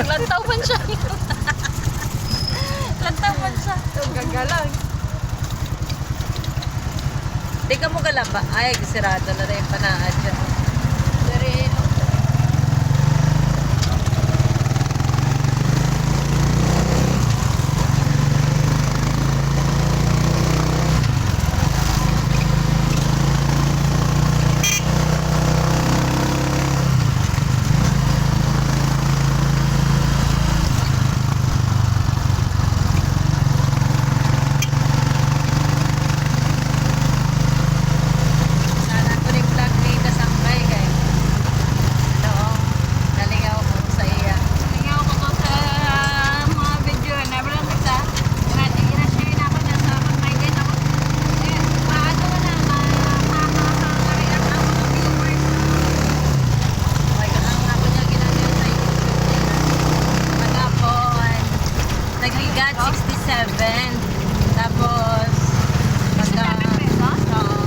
Lantaw man siya. Lantaw man siya. Gagalang. Di ka mo galamba. Ay, sirado na rin panaan dyan. Sereno. Sana ko rin vlog ni Kasangkay, guys. Oo. Nalingaw ko sa iya. Tingnan ko to sa mga video na wala sa natin i-share na ako na sa mga guys ako. Eh, paano na makaka-react ako ng viewers. Okay, ang ako niya ginagawa sa YouTube niya. Magapon. Nagligat 67. Tapos, pagka... 67 pesos? Oo.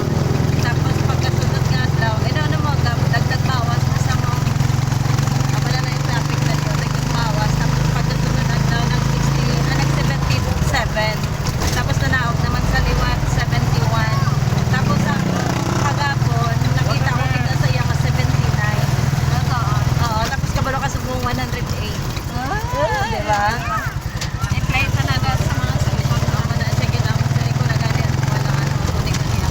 Tapos pagkasunod nga daw, ano mo, dagdag bawas na sa mo. Wala na yung traffic na yun, dagdag bawas. Tapos pagkasunod daw ng 77. Tapos nanaog naman sa liwat, 71. Tapos ang pagapon, nakita ko tignan sa iya nga 79. Oo, tapos kabalo ka sa buong 108. Diba? I-play talaga sa mga cellphone. Ako na, sige lang, sige ko na ganyan. Wala ano, tunig na niya.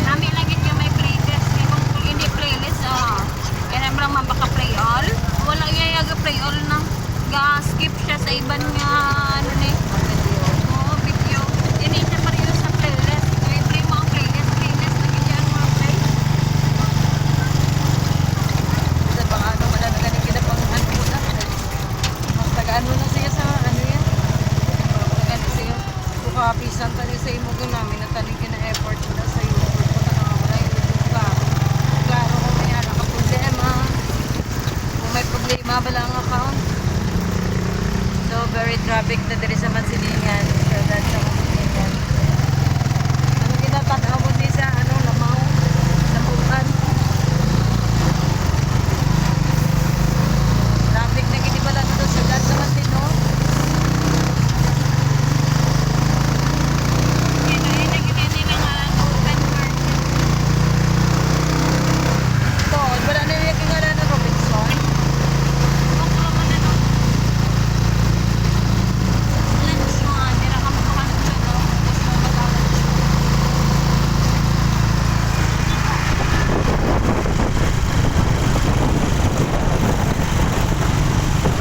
Nami lagi yung may playlist. Kung hindi playlist, kaya naman lang mabaka-play all. Wala yung play all na. Ga-skip siya sa iban nga, ano ni. Oo, video. Hindi siya pareho sa playlist. May play mo ang playlist. Playlist, lagi dyan mga play. Sa baka ano, wala na ganit kinapanguhan ko na. Mas tagaan mo na siya sa ano yan. Tagaan siya. Bukapisan tali sa imo namin na taling kina-effort mo na sa YouTube. Kung na wala yung YouTube ka. Klaro kung may anak ka problema. Kung may problema, wala ang account. So, very traffic na diri sa Mansilingan. So, that's